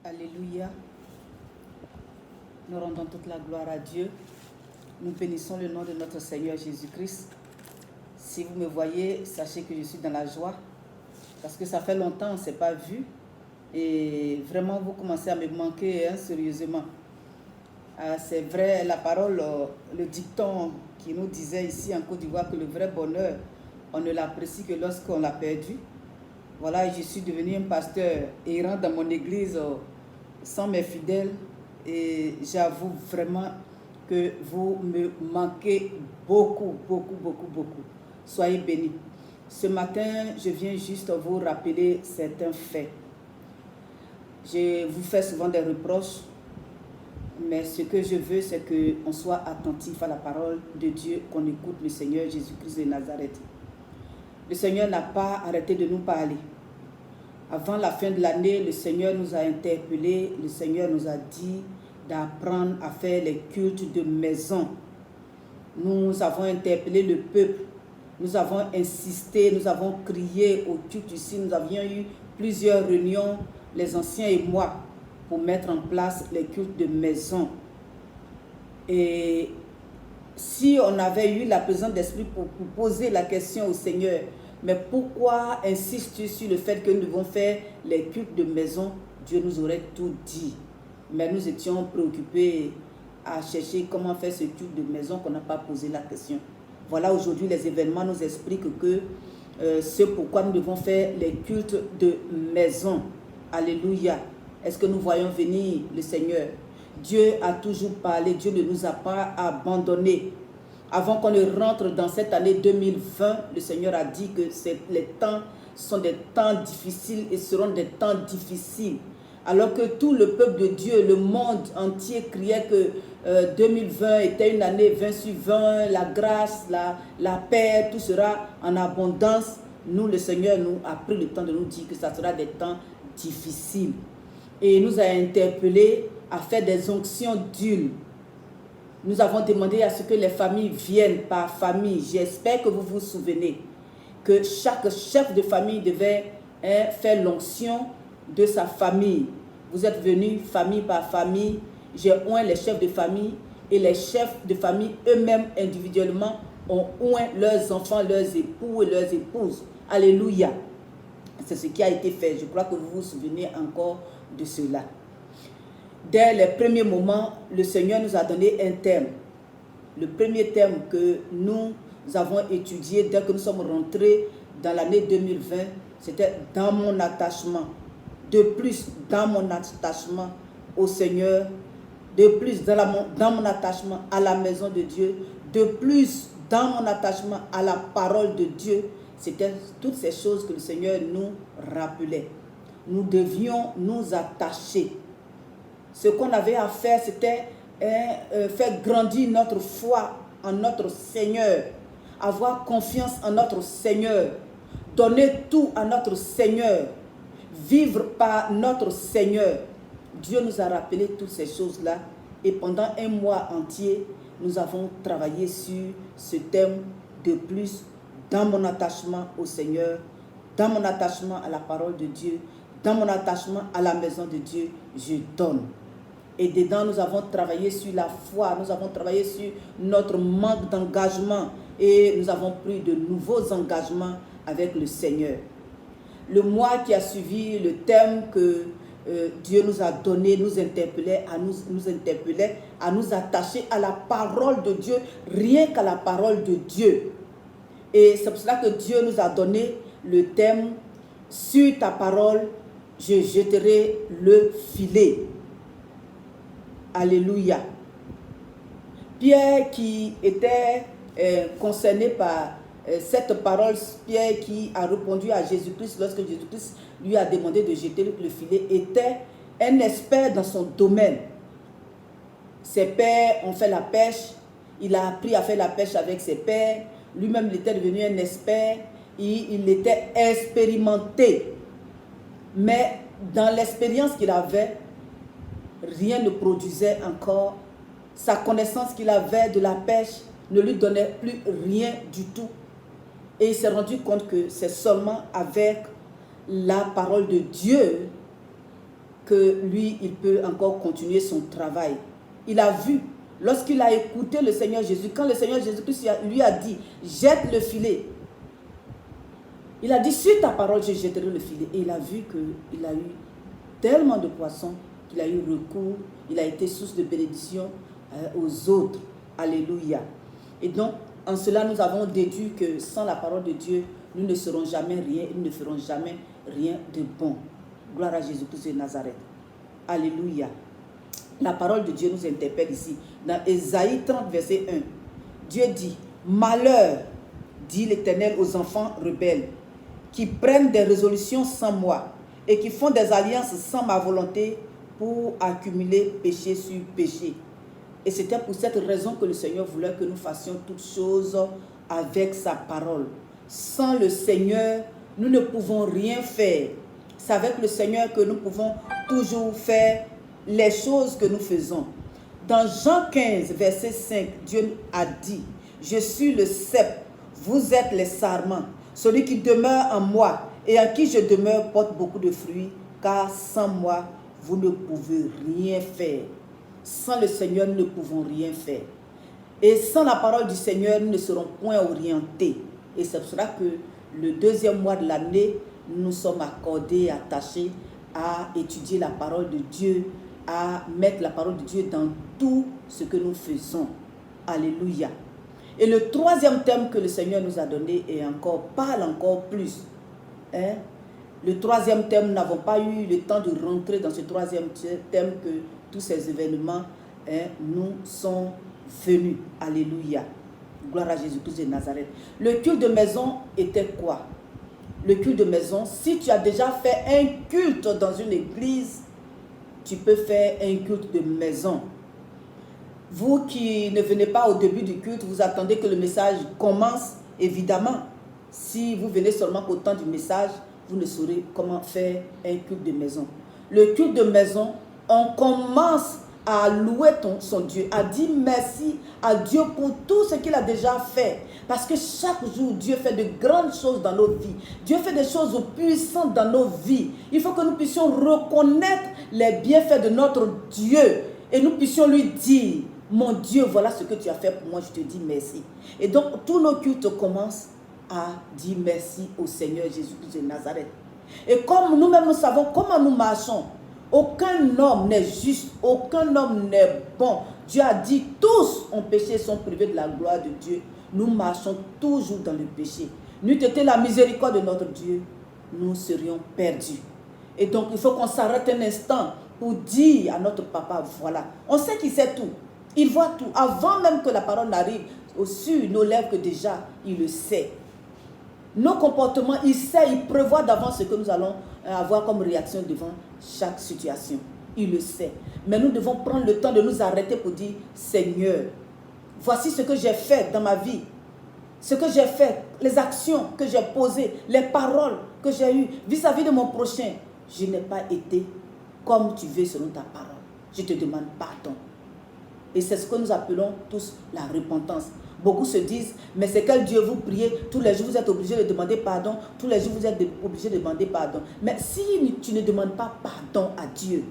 Alléluia. Nous rendons toute la gloire à Dieu. Nous bénissons le nom de notre Seigneur Jésus-Christ. Si vous me voyez, sachez que je suis dans la joie. Parce que ça fait longtemps, on ne s'est pas vu. Et vraiment, vous commencez à me manquer sérieusement. C'est vrai, la parole, le dicton qui nous disait ici en Côte d'Ivoire que le vrai bonheur, on ne l'apprécie que lorsqu'on l'a perdu. Voilà, je suis devenu un pasteur errant dans mon église sans mes fidèles. Et j'avoue vraiment que vous me manquez beaucoup. Soyez bénis. Ce matin, je viens juste vous rappeler certains faits. Je vous fais souvent des reproches, mais ce que je veux, c'est qu'on soit attentif à la parole de Dieu, qu'on écoute le Seigneur Jésus-Christ de Nazareth. Le Seigneur n'a pas arrêté de nous parler. Avant la fin de l'année, le Seigneur nous a interpellés, le Seigneur nous a dit d'apprendre à faire les cultes de maison. Nous avons interpellé le peuple, nous avons insisté, nous avons crié au culte ici, nous avions eu plusieurs réunions, les anciens et moi, pour mettre en place les cultes de maison. Et si on avait eu la présence d'esprit pour poser la question au Seigneur, mais pourquoi insistes-tu sur le fait que nous devons faire les cultes de maison? Dieu nous aurait tout dit. Mais nous étions préoccupés à chercher comment faire ce culte de maison qu'on n'a pas posé la question. Voilà, aujourd'hui, les événements nous expliquent que c'est pourquoi nous devons faire les cultes de maison. Alléluia. Est-ce que nous voyons venir le Seigneur? Dieu a toujours parlé, Dieu ne nous a pas abandonnés. Avant qu'on ne rentre dans cette année 2020, le Seigneur a dit que les temps sont des temps difficiles et seront des temps difficiles. Alors que tout le peuple de Dieu, le monde entier criait que 2020 était une année 20 sur 20, la grâce, la paix, tout sera en abondance. Nous, le Seigneur, nous a pris le temps de nous dire que ça sera des temps difficiles. Et il nous a interpellés à faire des onctions d'huile. Nous avons demandé à ce que les familles viennent par famille. J'espère que vous vous souvenez que chaque chef de famille devait faire l'onction de sa famille. Vous êtes venus famille par famille. J'ai oint les chefs de famille et les chefs de famille eux-mêmes individuellement ont oint leurs enfants, leurs époux et leurs épouses. Alléluia. C'est ce qui a été fait. Je crois que vous vous souvenez encore de cela. Dès les premiers moments, le Seigneur nous a donné un thème. Le premier thème que nous avons étudié dès que nous sommes rentrés dans l'année 2020, c'était dans mon attachement. De plus, dans mon attachement au Seigneur, de plus, dans mon attachement à la maison de Dieu, de plus, dans mon attachement à la parole de Dieu. C'était toutes ces choses que le Seigneur nous rappelait. Nous devions nous attacher. Ce qu'on avait à faire, c'était faire grandir notre foi en notre Seigneur, avoir confiance en notre Seigneur, donner tout à notre Seigneur, vivre par notre Seigneur. Dieu nous a rappelé toutes ces choses-là et pendant un mois entier, nous avons travaillé sur ce thème de plus dans mon attachement au Seigneur, dans mon attachement à la parole de Dieu, dans mon attachement à la maison de Dieu, je donne. Et dedans, nous avons travaillé sur la foi, nous avons travaillé sur notre manque d'engagement et nous avons pris de nouveaux engagements avec le Seigneur. Le mois qui a suivi, le thème que Dieu nous a donné nous interpellait à nous attacher à la parole de Dieu, rien qu'à la parole de Dieu. Et c'est pour cela que Dieu nous a donné le thème « Sur ta parole, je jeterai le filet ». Alléluia. Pierre qui était concerné par cette parole, Pierre qui a répondu à Jésus-Christ lorsque Jésus-Christ lui a demandé de jeter le filet, était un expert dans son domaine. Ses pères ont fait la pêche, il a appris à faire la pêche avec ses pères, lui-même il était devenu un expert, il était expérimenté. Mais dans l'expérience qu'il avait, rien ne produisait encore. Sa connaissance qu'il avait de la pêche ne lui donnait plus rien du tout. Et il s'est rendu compte que c'est seulement avec la parole de Dieu que lui, il peut encore continuer son travail. Il a vu, lorsqu'il a écouté le Seigneur Jésus, quand le Seigneur Jésus-Christ lui a dit, jette le filet. Il a dit, sur ta parole, je jetterai le filet. Et il a vu qu'il a eu tellement de poissons qu'il a eu recours, il a été source de bénédiction aux autres. Alléluia. Et donc, en cela, nous avons déduit que sans la parole de Dieu, nous ne serons jamais rien, nous ne ferons jamais rien de bon. Gloire à Jésus-Christ de Nazareth. Alléluia. La parole de Dieu nous interpelle ici. Dans Ésaïe 30, verset 1, Dieu dit, malheur, dit l'Éternel aux enfants rebelles, qui prennent des résolutions sans moi et qui font des alliances sans ma volonté pour accumuler péché sur péché. Et c'était pour cette raison que le Seigneur voulait que nous fassions toutes choses avec sa parole. Sans le Seigneur, nous ne pouvons rien faire. C'est avec le Seigneur que nous pouvons toujours faire les choses que nous faisons. Dans Jean 15, verset 5, Dieu a dit, « Je suis le cep, vous êtes les sarments. Celui qui demeure en moi et en qui je demeure porte beaucoup de fruits, car sans moi, vous ne pouvez rien faire. » Sans le Seigneur, nous ne pouvons rien faire. Et sans la parole du Seigneur, nous ne serons point orientés. Et c'est pour cela que le deuxième mois de l'année, nous sommes accordés, attachés à étudier la parole de Dieu, à mettre la parole de Dieu dans tout ce que nous faisons. Alléluia. Et le troisième thème que le Seigneur nous a donné parle encore plus. Le troisième thème, nous n'avons pas eu le temps de rentrer dans ce troisième thème que tous ces événements nous sont venus. Alléluia. Gloire à Jésus-Christ de Nazareth. Le culte de maison était quoi? Le culte de maison, si tu as déjà fait un culte dans une église, tu peux faire un culte de maison. Vous qui ne venez pas au début du culte, vous attendez que le message commence, évidemment. Si vous venez seulement au temps du message, vous ne saurez comment faire un culte de maison. Le culte de maison, on commence à louer son Dieu, à dire merci à Dieu pour tout ce qu'il a déjà fait. Parce que chaque jour, Dieu fait de grandes choses dans nos vies. Dieu fait des choses puissantes dans nos vies. Il faut que nous puissions reconnaître les bienfaits de notre Dieu. Et nous puissions lui dire, mon Dieu, voilà ce que tu as fait pour moi, je te dis merci. Et donc, tous nos cultes commencent à dire merci au Seigneur Jésus-Christ de Nazareth. Et comme nous-mêmes nous savons comment nous marchons, aucun homme n'est juste, aucun homme n'est bon. Dieu a dit, tous ont péché et sont privés de la gloire de Dieu. Nous marchons toujours dans le péché. N'eût été la miséricorde de notre Dieu, nous serions perdus. Et donc, il faut qu'on s'arrête un instant pour dire à notre papa, voilà, on sait qu'il sait tout. Il voit tout. Avant même que la parole n'arrive sur nos lèvres, que déjà, il le sait. Nos comportements, il sait, il prévoit d'avance ce que nous allons avoir comme réaction devant chaque situation. Il le sait. Mais nous devons prendre le temps de nous arrêter pour dire, Seigneur, voici ce que j'ai fait dans ma vie. Ce que j'ai fait, les actions que j'ai posées, les paroles que j'ai eues vis-à-vis de mon prochain. Je n'ai pas été comme tu veux selon ta parole. Je te demande pardon. Et c'est ce que nous appelons tous la repentance. Beaucoup se disent, mais c'est quel Dieu vous priez? Tous les jours vous êtes obligés de demander pardon. Tous les jours vous êtes obligés de demander pardon. Mais si tu ne demandes pas pardon à Dieu,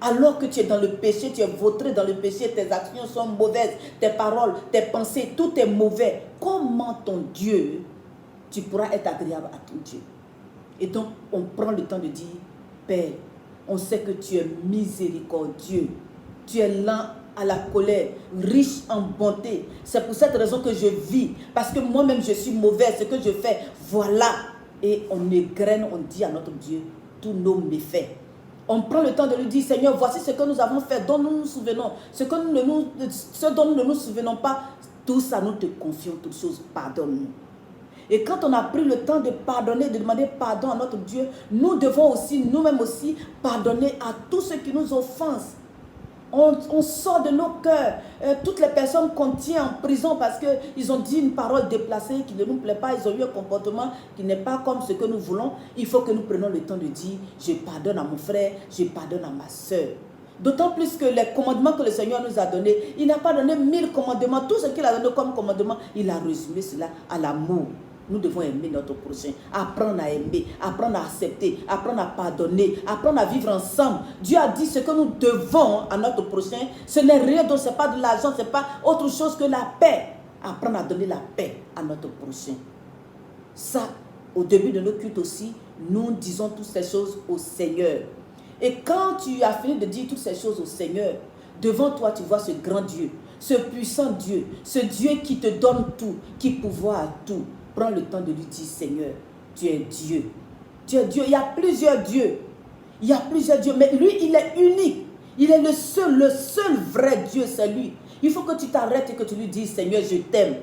alors que tu es dans le péché, tu es vautré dans le péché, tes actions sont mauvaises, tes paroles, tes pensées, tout est mauvais. Comment ton Dieu, tu pourras être agréable à ton Dieu? Et donc, on prend le temps de dire, Père, on sait que tu es miséricordieux. Tu es lent à la colère, riche en bonté. C'est pour cette raison que je vis. Parce que moi-même, je suis mauvais. Ce que je fais, voilà. Et on égrène, on dit à notre Dieu tous nos méfaits. On prend le temps de lui dire, Seigneur, voici ce que nous avons fait, dont nous nous souvenons. Ce dont nous ne nous souvenons pas, tout ça, nous te confions toutes choses. Pardonne-nous. Et quand on a pris le temps de pardonner, de demander pardon à notre Dieu, nous devons aussi, nous-mêmes aussi, pardonner à tous ceux qui nous offensent. On sort de nos cœurs toutes les personnes qu'on tient en prison parce qu'ils ont dit une parole déplacée qui ne nous plaît pas, ils ont eu un comportement qui n'est pas comme ce que nous voulons. Il faut que nous prenions le temps de dire, je pardonne à mon frère, je pardonne à ma soeur. D'autant plus que les commandements que le Seigneur nous a donnés, il n'a pas donné 1000 commandements. Tout ce qu'il a donné comme commandement, il a résumé cela à l'amour. nous devons aimer notre prochain, apprendre à aimer, apprendre à accepter, apprendre à pardonner, apprendre à vivre ensemble. Dieu a dit ce que nous devons à notre prochain, ce n'est rien d'autre, ce n'est pas de l'argent, ce n'est pas autre chose que la paix. Apprendre à donner la paix à notre prochain. Ça, au début de nos cultes aussi, nous disons toutes ces choses au Seigneur. Et quand tu as fini de dire toutes ces choses au Seigneur, devant toi tu vois ce grand Dieu, ce puissant Dieu, ce Dieu qui te donne tout, qui pourvoit à tout. Prends le temps de lui dire, Seigneur, tu es Dieu. Tu es Dieu. Il y a plusieurs dieux. Il y a plusieurs dieux, mais lui, il est unique. Il est le seul vrai Dieu, c'est lui. Il faut que tu t'arrêtes et que tu lui dises, Seigneur, je t'aime,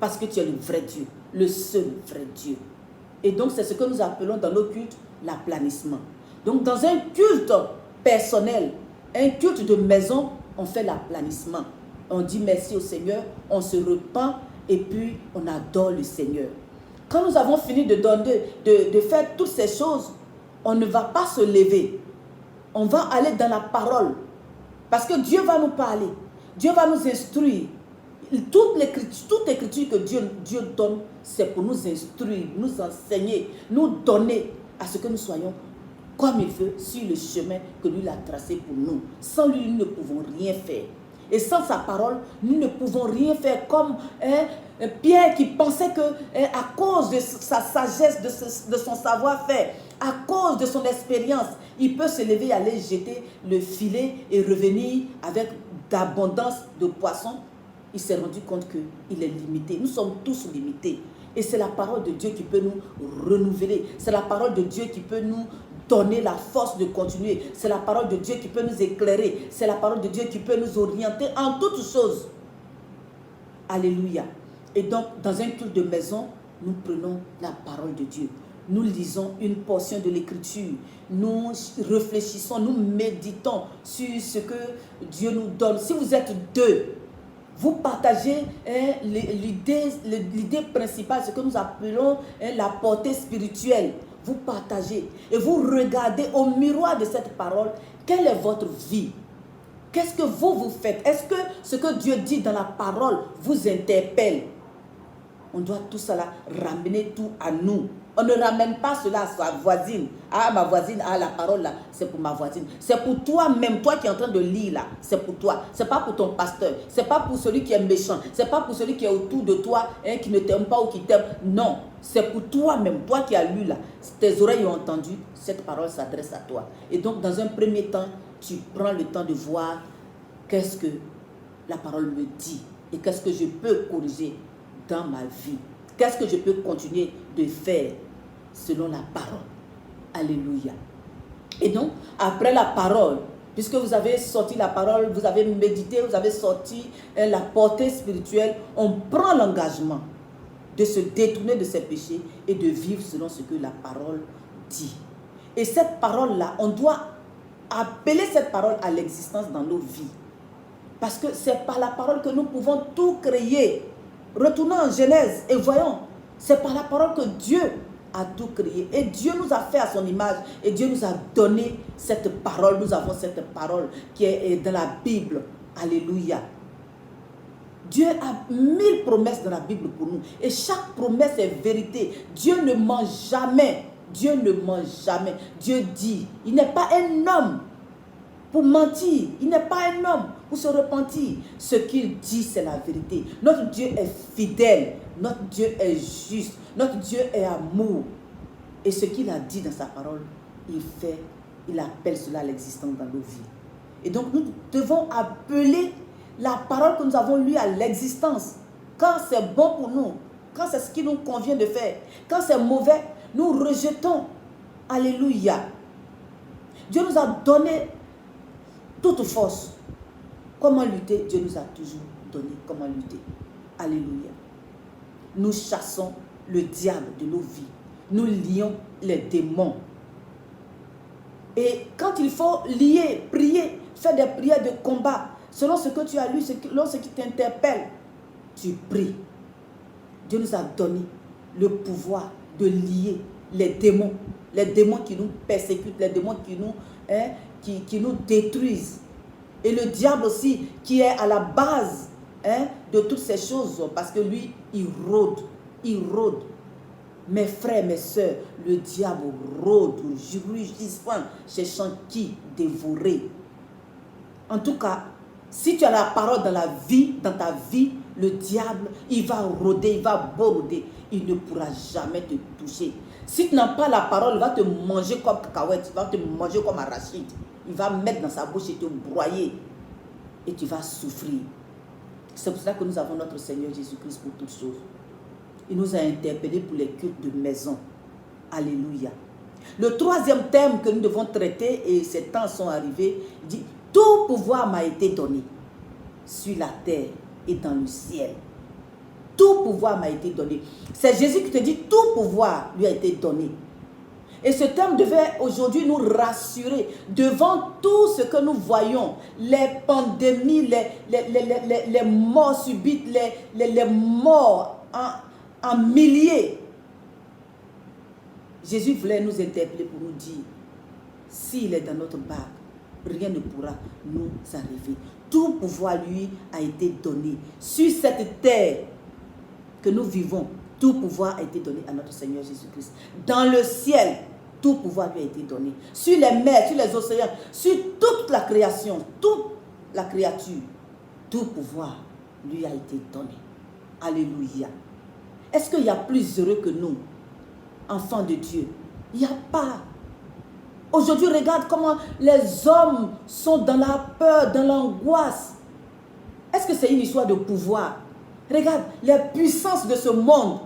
parce que tu es le vrai Dieu, le seul vrai Dieu. Et donc, c'est ce que nous appelons dans nos cultes l'aplanissement. Donc, dans un culte personnel, un culte de maison, on fait l'aplanissement. On dit merci au Seigneur, on se repent et puis on adore le Seigneur. Quand nous avons fini de faire toutes ces choses, on ne va pas se lever. On va aller dans la parole. Parce que Dieu va nous parler. Dieu va nous instruire. Toute écriture que Dieu donne, c'est pour nous instruire, nous enseigner, nous donner à ce que nous soyons comme il veut sur le chemin que lui a tracé pour nous. Sans lui, nous ne pouvons rien faire. Et sans sa parole, nous ne pouvons rien faire comme Pierre qui pensait que à cause de sa sagesse, de son savoir-faire, à cause de son expérience, il peut se lever et aller jeter le filet et revenir avec d'abondance de poissons. Il s'est rendu compte qu'il est limité. Nous sommes tous limités. Et c'est la parole de Dieu qui peut nous renouveler. C'est la parole de Dieu qui peut nous donner la force de continuer. C'est la parole de Dieu qui peut nous éclairer. C'est la parole de Dieu qui peut nous orienter en toutes choses. Alléluia. Et donc, dans un culte de maison, nous prenons la parole de Dieu. Nous lisons une portion de l'écriture. Nous réfléchissons, nous méditons sur ce que Dieu nous donne. Si vous êtes deux, vous partagez l'idée principale, ce que nous appelons la portée spirituelle. Vous partagez et vous regardez au miroir de cette parole, quelle est votre vie? Qu'est-ce que vous faites? Est-ce que ce que Dieu dit dans la parole vous interpelle? On doit tout cela ramener tout à nous. On ne ramène pas cela à sa voisine. Ah, ma voisine, ah, la parole là, c'est pour ma voisine. C'est pour toi-même, toi qui es en train de lire là. C'est pour toi. C'est pas pour ton pasteur. C'est pas pour celui qui est méchant. C'est pas pour celui qui est autour de toi, qui ne t'aime pas ou qui t'aime. Non, c'est pour toi-même, toi qui as lu là. Tes oreilles ont entendu, cette parole s'adresse à toi. Et donc, dans un premier temps, tu prends le temps de voir qu'est-ce que la parole me dit et qu'est-ce que je peux corriger dans ma vie. Qu'est-ce que je peux continuer de faire selon la parole. Alléluia. Et donc, après la parole, puisque vous avez sorti la parole, vous avez médité, vous avez sorti la portée spirituelle, on prend l'engagement de se détourner de ses péchés et de vivre selon ce que la parole dit. Et cette parole-là, on doit appeler cette parole à l'existence dans nos vies. Parce que c'est par la parole que nous pouvons tout créer. Retournons en Genèse et voyons, c'est par la parole que Dieu a tout créé. Et Dieu nous a fait à son image. Et Dieu nous a donné cette parole. Nous avons cette parole qui est dans la Bible. Alléluia. Dieu a 1000 promesses dans la Bible pour nous. Et chaque promesse est vérité. Dieu ne ment jamais. Dieu ne ment jamais. Dieu dit, il n'est pas un homme pour mentir. Il n'est pas un homme pour se repentir. Ce qu'il dit, c'est la vérité. Notre Dieu est fidèle. Notre Dieu est juste. Notre Dieu est amour. Et ce qu'il a dit dans sa parole, il appelle cela à l'existence dans nos vies. Et donc nous devons appeler la parole que nous avons lue à l'existence. Quand c'est bon pour nous, quand c'est ce qui nous convient de faire, quand c'est mauvais, nous rejetons. Alléluia. Dieu nous a donné toute force. Comment lutter? Dieu nous a toujours donné comment lutter. Alléluia. Nous chassons le diable de nos vies. Nous lions les démons. Et quand il faut lier, prier, faire des prières de combat, selon ce que tu as lu, selon ce qui t'interpelle, tu pries. Dieu nous a donné le pouvoir de lier les démons qui nous persécutent, les démons qui nous détruisent. Et le diable aussi, qui est à la base de toutes ces choses, parce que lui, il rôde. Mes frères, mes soeurs, le diable rôde, rugissant, cherchant qui dévorer. En tout cas, si tu as la parole dans ta vie, le diable, il va rôder, il va border. Il ne pourra jamais te toucher. Si tu n'as pas la parole, il va te manger comme cacahuète, il va te manger comme arachide. Il va mettre dans sa bouche et te broyer. Et tu vas souffrir. C'est pour cela que nous avons notre Seigneur Jésus-Christ pour toutes choses. Il nous a interpellés pour les cultes de maison. Alléluia. Le troisième thème que nous devons traiter, et ces temps sont arrivés, dit « Tout pouvoir m'a été donné sur la terre et dans le ciel. » Tout pouvoir m'a été donné. C'est Jésus qui te dit « Tout pouvoir lui a été donné. » Et ce thème devait aujourd'hui nous rassurer devant tout ce que nous voyons, les pandémies, les morts subites, les morts en milliers. Jésus voulait nous interpeller pour nous dire, s'il est dans notre barque, rien ne pourra nous arriver. Tout pouvoir lui a été donné. Sur cette terre que nous vivons, tout pouvoir a été donné à notre Seigneur Jésus-Christ. Dans le ciel, tout pouvoir lui a été donné. Sur les mers, sur les océans, sur toute la création, toute la créature, tout pouvoir lui a été donné. Alléluia. Est-ce qu'il y a plus heureux que nous, enfants de Dieu? Il n'y a pas. Aujourd'hui, regarde comment les hommes sont dans la peur, dans l'angoisse. Est-ce que c'est une histoire de pouvoir? Regarde les puissances de ce monde.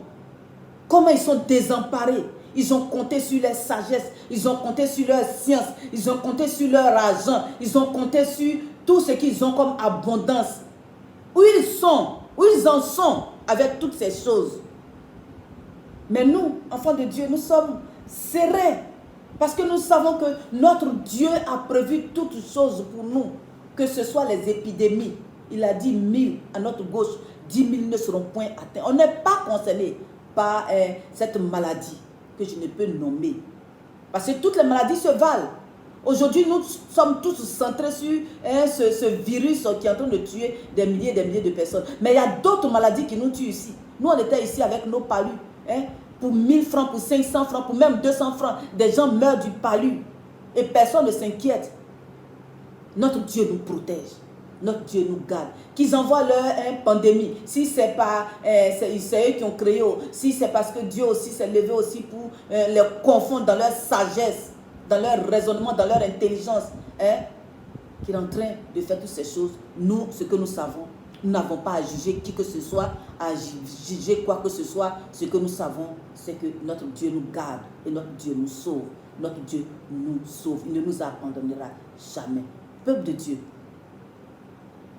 Comment ils sont désemparés. Ils ont compté sur leur sagesse, ils ont compté sur leur science, ils ont compté sur leur argent, ils ont compté sur tout ce qu'ils ont comme abondance. Où ils sont, où ils en sont avec toutes ces choses. Mais nous, enfants de Dieu, nous sommes sereins parce que nous savons que notre Dieu a prévu toutes choses pour nous, que ce soit les épidémies. Il a dit 1000 à notre gauche, 10 000 ne seront point atteints. On n'est pas concerné par cette maladie que je ne peux nommer. Parce que toutes les maladies se valent. Aujourd'hui, nous sommes tous centrés sur ce virus qui est en train de tuer des milliers de personnes. Mais il y a d'autres maladies qui nous tuent ici. Nous, on était ici avec nos palus. Pour 1000 francs, pour 500 francs, pour même 200 francs, des gens meurent du palu. Et personne ne s'inquiète. Notre Dieu nous protège. Notre Dieu nous garde. Qu'ils envoient leur pandémie. Si c'est pas, c'est eux qui ont créé. Si c'est parce que Dieu aussi s'est levé aussi pour les confondre dans leur sagesse, dans leur raisonnement, dans leur intelligence. Qu'il est en train de faire toutes ces choses. Nous, ce que nous savons, nous n'avons pas à juger qui que ce soit, à juger quoi que ce soit. Ce que nous savons, c'est que notre Dieu nous garde et notre Dieu nous sauve. Notre Dieu nous sauve. Il ne nous abandonnera jamais. Peuple de Dieu.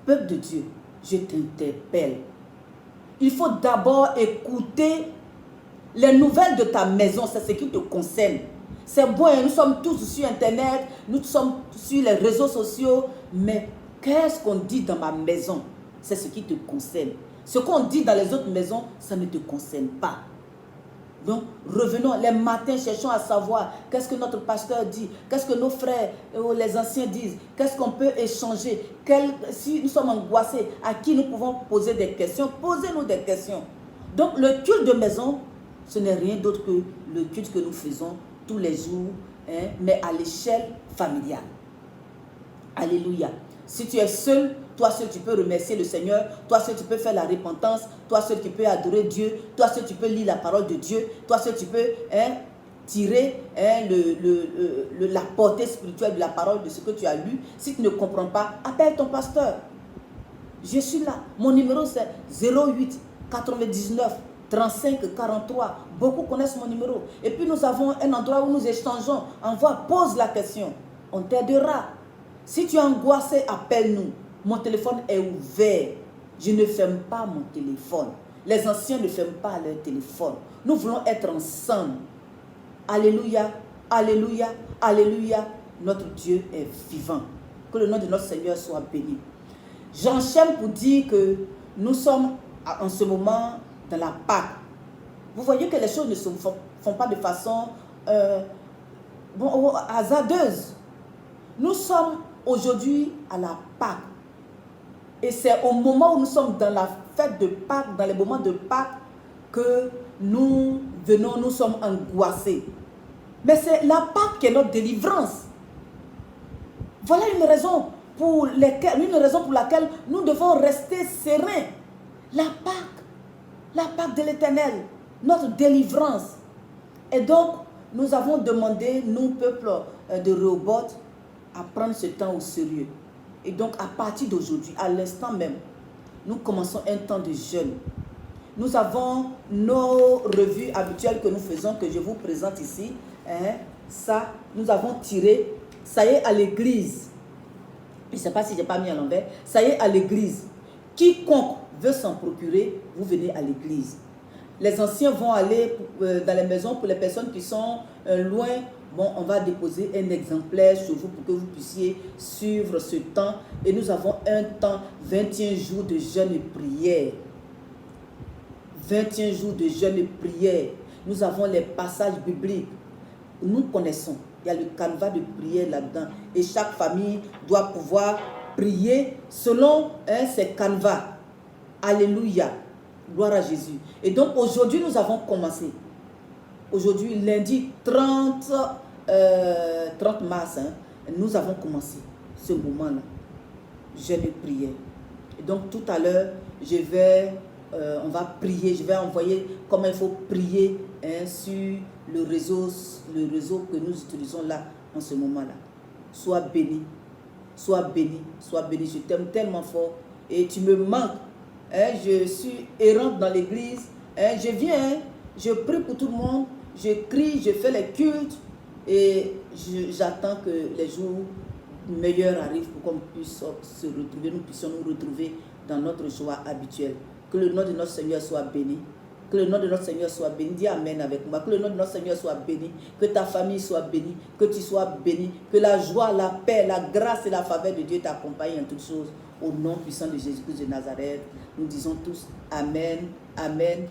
Peuple de Dieu, je t'interpelle. Il faut d'abord écouter les nouvelles de ta maison, c'est ce qui te concerne. C'est bon, nous sommes tous sur Internet, nous sommes sur les réseaux sociaux, mais qu'est-ce qu'on dit dans ma maison? C'est ce qui te concerne. Ce qu'on dit dans les autres maisons, ça ne te concerne pas. Donc, revenons les matins, cherchons à savoir qu'est-ce que notre pasteur dit, qu'est-ce que nos frères ou les anciens disent, qu'est-ce qu'on peut échanger, si nous sommes angoissés, à qui nous pouvons poser des questions, posez-nous des questions. Donc, le culte de maison, ce n'est rien d'autre que le culte que nous faisons tous les jours, mais à l'échelle familiale. Alléluia. Si tu es seul, toi seul tu peux remercier le Seigneur, toi seul tu peux faire la repentance, toi seul tu peux adorer Dieu, toi seul tu peux lire la parole de Dieu, toi seul tu peux tirer la portée spirituelle de la parole de ce que tu as lu. Si tu ne comprends pas, appelle ton pasteur. Je suis là. Mon numéro c'est 08 99 35 43. Beaucoup connaissent mon numéro. Et puis nous avons un endroit où nous échangeons. Envoie, pose la question. On t'aidera. Si tu es angoissé, appelle-nous. Mon téléphone est ouvert. Je ne ferme pas mon téléphone. Les anciens ne ferment pas leur téléphone. Nous voulons être ensemble. Alléluia, alléluia, alléluia. Notre Dieu est vivant. Que le nom de notre Seigneur soit béni. J'enchaîne pour dire que nous sommes en ce moment dans la Pâque. Vous voyez que les choses ne se font pas de façon hasardeuse. Nous sommes aujourd'hui à la Pâque. Et c'est au moment où nous sommes dans la fête de Pâques, dans les moments de Pâques, que nous venons, nous sommes angoissés. Mais c'est la Pâque qui est notre délivrance. Voilà une raison pour laquelle nous devons rester sereins. La Pâque de l'Éternel, notre délivrance. Et donc, nous avons demandé, nous, peuple de Rehoboth, à prendre ce temps au sérieux. Et donc, à partir d'aujourd'hui, à l'instant même, nous commençons un temps de jeûne. Nous avons nos revues habituelles que nous faisons, que je vous présente ici. Ça, nous avons tiré. Ça y est, à l'église. Je ne sais pas si je n'ai pas mis à l'envers. Ça y est, à l'église. Quiconque veut s'en procurer, vous venez à l'église. Les anciens vont aller dans les maisons pour les personnes qui sont loin. Bon, on va déposer un exemplaire chez vous pour que vous puissiez suivre ce temps. Et nous avons un temps, 21 jours de jeûne et prière. 21 jours de jeûne et prière. Nous avons les passages bibliques. Nous connaissons. Il y a le canevas de prière là-dedans. Et chaque famille doit pouvoir prier selon ces canevas. Alléluia. Gloire à Jésus. Et donc aujourd'hui, nous avons commencé. Aujourd'hui, lundi 30 mars, nous avons commencé ce moment-là. Jeûne et prière. Et donc tout à l'heure, on va prier. Je vais envoyer comment il faut prier sur le réseau que nous utilisons là, en ce moment-là. Sois béni. Sois béni. Sois béni. Je t'aime tellement fort. Et tu me manques. Je suis errante dans l'église. Je viens, je prie pour tout le monde. Je crie, je fais les cultes. Et j'attends que les jours meilleurs arrivent pour qu'on puisse se retrouver. Nous puissions nous retrouver dans notre joie habituelle. Que le nom de notre Seigneur soit béni. Que le nom de notre Seigneur soit béni. Dis Amen avec moi. Que le nom de notre Seigneur soit béni. Que ta famille soit bénie. Que tu sois béni. Que la joie, la paix, la grâce et la faveur de Dieu t'accompagnent en toutes choses. Au nom puissant de Jésus-Christ de Nazareth, nous disons tous Amen, Amen